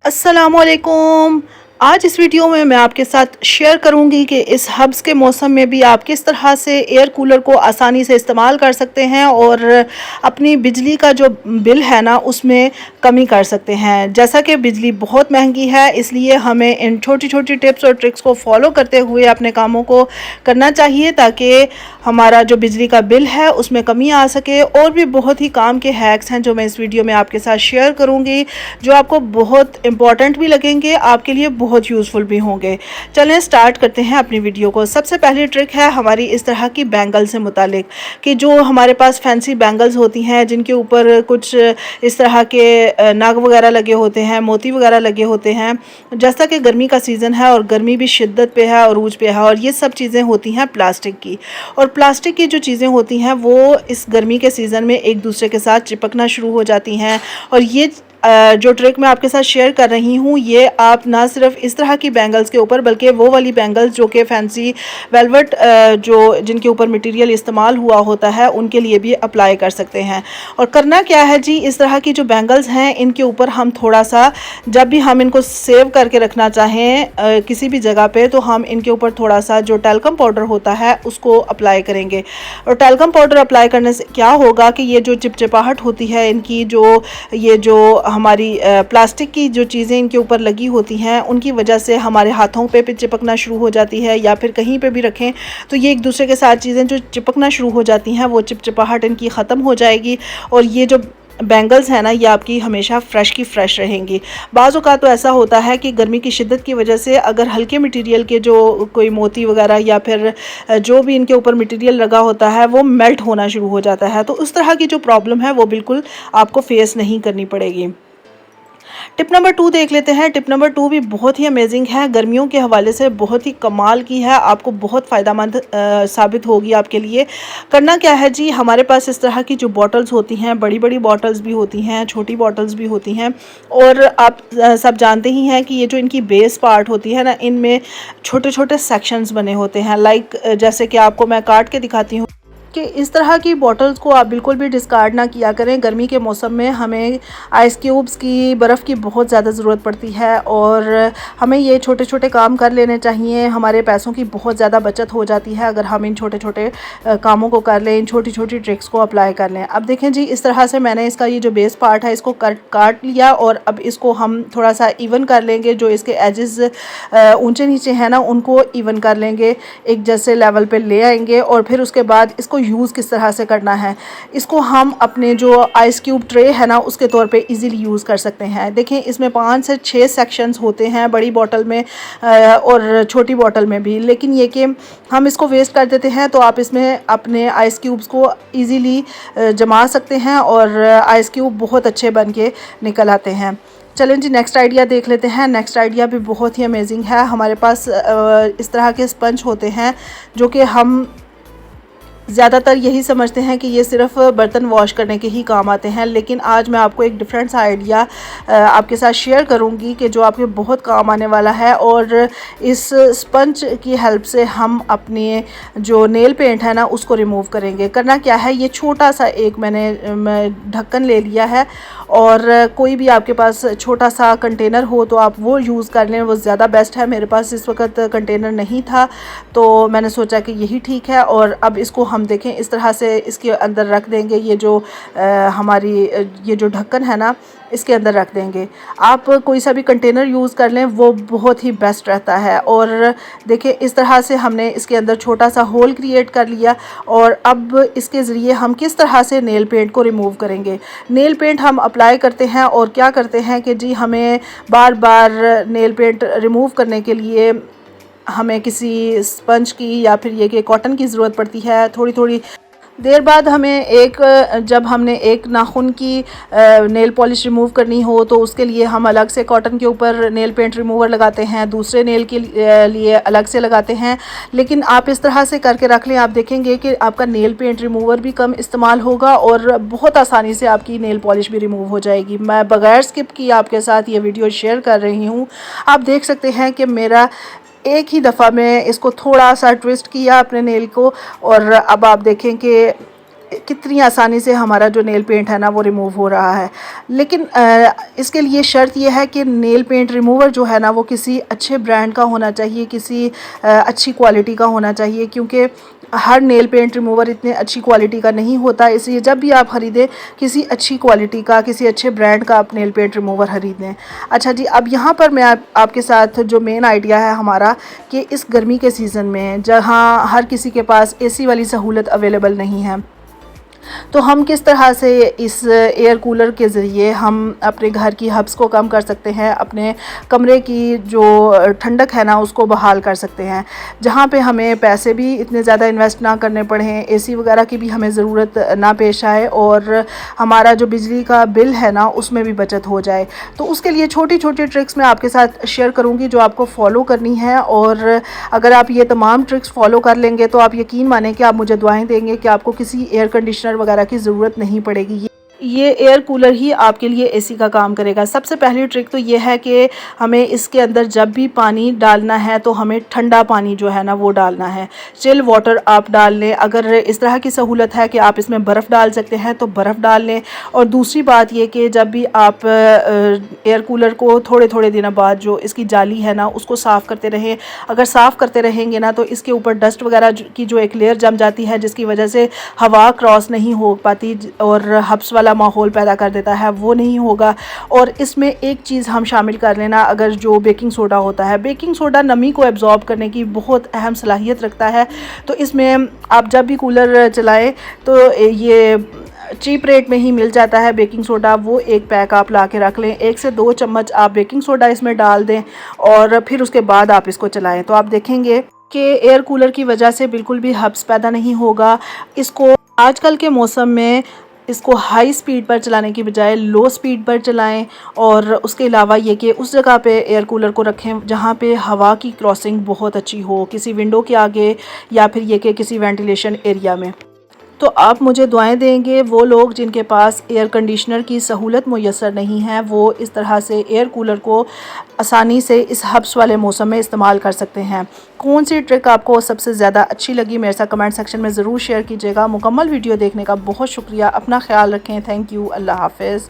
अस्सलामुअलैकुम। आज इस वीडियो में मैं आपके साथ शेयर करूंगी कि इस हब्स के मौसम में भी आप किस तरह से एयर कूलर को आसानी से इस्तेमाल कर सकते हैं और अपनी बिजली का जो बिल है ना उसमें कमी कर सकते हैं। जैसा कि बिजली बहुत महंगी है, इसलिए हमें इन छोटी छोटी टिप्स और ट्रिक्स को फॉलो करते हुए अपने कामों को करना चाहिए ताकि हमारा जो बिजली का बिल है उसमें कमी आ सके। और भी बहुत ही काम के हैक्स हैं जो मैं इस वीडियो में आपके साथ शेयर करूँगी, जो आपको बहुत इम्पॉर्टेंट भी लगेंगे, आपके लिए बहुत यूज़फुल भी होंगे। चलें स्टार्ट करते हैं अपनी वीडियो को। सबसे पहली ट्रिक है हमारी इस तरह की बैंगल से मुतालिक, कि जो हमारे पास फैंसी बैंगल्स होती हैं जिनके ऊपर कुछ इस तरह के नाग वगैरह लगे होते हैं, मोती वगैरह लगे होते हैं। जैसा कि गर्मी का सीज़न है और गर्मी भी शिद्दत पे है, अरूज पे है, और ये सब चीज़ें होती हैं प्लास्टिक की। और प्लास्टिक की जो चीज़ें होती हैं वो इस गर्मी के सीज़न में एक दूसरे के साथ चिपकना शुरू हो जाती हैं। और ये जो ट्रिक मैं आपके साथ शेयर कर रही हूँ, ये आप ना सिर्फ इस तरह की बैंगल्स के ऊपर बल्कि वो वाली बैंगल्स जो कि फैंसी वेलवेट जो जिनके ऊपर मटेरियल इस्तेमाल हुआ होता है उनके लिए भी अप्लाई कर सकते हैं। और करना क्या है जी, इस तरह की जो बैंगल्स हैं इनके ऊपर हम थोड़ा सा, जब भी हम इनको सेव करके रखना चाहें किसी भी जगह पे, तो हम इनके ऊपर थोड़ा सा जो टैल्कम पाउडर होता है उसको अप्लाई करेंगे। और टैल्कम पाउडर अप्लाई करने से क्या होगा कि ये जो चिपचिपाहट होती है इनकी, जो ये जो हमारी प्लास्टिक की जो चीज़ें इनके ऊपर लगी होती हैं उनकी वजह से हमारे हाथों पे चिपकना शुरू हो जाती है, या फिर कहीं पे भी रखें तो ये एक दूसरे के साथ चीज़ें जो चिपकना शुरू हो जाती हैं वो चिपचिपाहट इनकी ख़त्म हो जाएगी। और ये जो बैंगल्स है ना ये आपकी हमेशा फ़्रेश की फ़्रेश रहेंगी। बाज़ औक़ात तो ऐसा होता है कि गर्मी की शिद्दत की वजह से अगर हल्के मटेरियल के जो कोई मोती वगैरह या फिर जो भी इनके ऊपर मटेरियल लगा होता है वो मेल्ट होना शुरू हो जाता है, तो उस तरह की जो प्रॉब्लम है वो बिल्कुल आपको फेस नहीं करनी पड़ेगी। टिप नंबर 2 देख लेते हैं। टिप नंबर 2 भी बहुत ही अमेजिंग है, गर्मियों के हवाले से बहुत ही कमाल की है, आपको बहुत फ़ायदेमंद साबित होगी आपके लिए। करना क्या है जी, हमारे पास इस तरह की जो बॉटल्स होती हैं, बड़ी बड़ी बॉटल्स भी होती हैं, छोटी बॉटल्स भी होती हैं। और आप सब जानते ही हैं कि ये जो इनकी बेस पार्ट होती है ना, इनमें छोटे छोटे सेक्शंस बने होते हैं। लाइक जैसे कि आपको मैं काट के दिखाती हूँ कि इस तरह की बॉटल्स को आप बिल्कुल भी डिस्कार्ड ना किया करें। गर्मी के मौसम में हमें आइस क्यूब्स की, बर्फ़ की बहुत ज़्यादा ज़रूरत पड़ती है और हमें ये छोटे छोटे काम कर लेने चाहिए। हमारे पैसों की बहुत ज़्यादा बचत हो जाती है अगर हम इन छोटे छोटे कामों को कर लें, इन छोटी छोटी ट्रिक्स को अप्लाई कर लें। अब देखें जी, इस तरह से मैंने इसका ये जो बेस पार्ट है इसको काट लिया और अब इसको हम थोड़ा सा इवन कर लेंगे। जो इसके एजेस ऊंचे नीचे हैं ना उनको इवन कर लेंगे, एक जैसे लेवल पे ले आएंगे। और फिर उसके बाद इसको यूज़ किस तरह से करना है, इसको हम अपने जो आइस क्यूब ट्रे है ना उसके तौर पे इजीली यूज़ कर सकते हैं। देखें इसमें 5 से 6 सेक्शंस होते हैं बड़ी बोतल में और छोटी बोतल में भी, लेकिन ये कि हम इसको वेस्ट कर देते हैं। तो आप इसमें अपने आइस क्यूब्स को इजीली जमा सकते हैं और आइस क्यूब बहुत अच्छे बन के निकल आते हैं। चलें जी, नेक्स्ट आइडिया देख लेते हैं। नेक्स्ट आइडिया भी बहुत ही अमेजिंग है। हमारे पास इस तरह के स्पंज होते हैं जो कि हम ज़्यादातर यही समझते हैं कि ये सिर्फ बर्तन वॉश करने के ही काम आते हैं, लेकिन आज मैं आपको एक डिफरेंट सा आइडिया आपके साथ शेयर करूंगी कि जो आपके बहुत काम आने वाला है। और इस स्पंज की हेल्प से हम अपने जो नेल पेंट है ना उसको रिमूव करेंगे। करना क्या है, ये छोटा सा एक मैंने ढक्कन ले लिया है और कोई भी आपके पास छोटा सा कंटेनर हो तो आप वो यूज़ कर लें, वो ज़्यादा बेस्ट है। मेरे पास इस वक्त कंटेनर नहीं था तो मैंने सोचा कि यही ठीक है। और अब इसको हम देखें इस तरह से इसके अंदर रख देंगे। ये जो हमारी ये जो ढक्कन है ना इसके अंदर रख देंगे। आप कोई सा भी कंटेनर यूज़ कर लें, वो बहुत ही बेस्ट रहता है। और देखिए इस तरह से हमने इसके अंदर छोटा सा होल क्रिएट कर लिया और अब इसके ज़रिए हम किस तरह से नेल पेंट को रिमूव करेंगे। नेल पेंट हम अप्लाई करते हैं और क्या करते हैं कि जी हमें बार बार नेल पेंट रिमूव करने के लिए हमें किसी स्पंज की या फिर ये कि कॉटन की ज़रूरत पड़ती है। थोड़ी थोड़ी देर बाद हमें जब हमने एक नाखून की नेल पॉलिश रिमूव करनी हो तो उसके लिए हम अलग से कॉटन के ऊपर नेल पेंट रिमूवर लगाते हैं, दूसरे नेल के लिए अलग से लगाते हैं। लेकिन आप इस तरह से करके रख लें, आप देखेंगे कि आपका नेल पेंट रिमूवर भी कम इस्तेमाल होगा और बहुत आसानी से आपकी नेल पॉलिश भी रिमूव हो जाएगी। मैं बगैर स्किप किए आपके साथ ये वीडियो शेयर कर रही हूँ। आप देख सकते हैं कि मेरा एक ही दफ़ा में इसको थोड़ा सा ट्विस्ट किया अपने नेल को और अब आप देखें कि कितनी आसानी से हमारा जो नेल पेंट है ना वो रिमूव हो रहा है। लेकिन इसके लिए शर्त ये है कि नेल पेंट रिमूवर जो है ना वो किसी अच्छे ब्रांड का होना चाहिए, किसी अच्छी क्वालिटी का होना चाहिए, क्योंकि हर नेल पेंट रिमूवर इतने अच्छी क्वालिटी का नहीं होता। इसलिए जब भी आप ख़रीदें किसी अच्छी क्वालिटी का, किसी अच्छे ब्रांड का आप नेल पेंट रिमूवर ख़रीदें। अच्छा जी, अब यहाँ पर मैं आपके साथ जो मेन आइडिया है हमारा कि इस गर्मी के सीज़न में जहाँ हर किसी के पास एसी वाली सहूलत अवेलेबल नहीं है, तो हम किस तरह से इस एयर कूलर के ज़रिए हम अपने घर की हब्स को कम कर सकते हैं, अपने कमरे की जो ठंडक है ना उसको बहाल कर सकते हैं, जहाँ पे हमें पैसे भी इतने ज़्यादा इन्वेस्ट ना करने पड़े, एसी वगैरह की भी हमें ज़रूरत ना पेश आए और हमारा जो बिजली का बिल है ना उसमें भी बचत हो जाए। तो उसके लिए छोटी छोटी ट्रिक्स मैं आपके साथ शेयर करूँगी जो आपको फॉलो करनी है, और अगर आप ये तमाम ट्रिक्स फॉलो कर लेंगे तो आप यकीन मानें कि आप मुझे दुआएं देंगे कि आपको किसी एयर कंडीशनर वगैरह की ज़रूरत नहीं पड़ेगी। ये एयर कूलर ही आपके लिए एसी का काम करेगा। सबसे पहली ट्रिक तो ये है कि हमें इसके अंदर जब भी पानी डालना है तो हमें ठंडा पानी जो है ना वो डालना है, चिल वाटर आप डाल लें। अगर इस तरह की सहूलत है कि आप इसमें बर्फ़ डाल सकते हैं तो बर्फ़ डाल लें। और दूसरी बात ये कि जब भी आप एयर कूलर को थोड़े थोड़े दिनों बाद जो इसकी जाली है ना उसको साफ़ करते रहें। अगर साफ़ करते रहेंगे ना तो इसके ऊपर डस्ट वगैरह की जो एक लेयर जम जाती है जिसकी वजह से हवा क्रॉस नहीं हो पाती और हब्स वाला माहौल पैदा कर देता है, वो नहीं होगा। और इसमें एक चीज़ हम शामिल कर लेना, अगर जो बेकिंग सोडा होता है, बेकिंग सोडा नमी को एब्जॉर्ब करने की बहुत अहम सलाहियत रखता है। तो इसमें आप जब भी कूलर चलाएं तो ये चीप रेट में ही मिल जाता है बेकिंग सोडा, वो एक पैक आप ला के रख लें। 1 से 2 चम्मच आप बेकिंग सोडा इसमें डाल दें और फिर उसके बाद आप इसको चलाएं तो आप देखेंगे कि एयर कूलर की वजह से बिल्कुल भी हब्स पैदा नहीं होगा। इसको आजकल के मौसम में इसको हाई स्पीड पर चलाने की बजाय लो स्पीड पर चलाएं। और उसके अलावा ये कि उस जगह पे एयर कूलर को रखें जहाँ पे हवा की क्रॉसिंग बहुत अच्छी हो, किसी विंडो के आगे या फिर ये कि किसी वेंटिलेशन एरिया में। तो आप मुझे दुआएं देंगे वो लोग जिनके पास एयर कंडीशनर की सहूलत मुयस्सर नहीं है, वो इस तरह से एयर कूलर को आसानी से इस हब्स वाले मौसम में इस्तेमाल कर सकते हैं। कौन सी ट्रिक आपको सबसे ज़्यादा अच्छी लगी मेरे साथ कमेंट सेक्शन में ज़रूर शेयर कीजिएगा। मुकम्मल वीडियो देखने का बहुत शुक्रिया। अपना ख्याल रखें। Thank you. अल्लाह हाफ़िज़।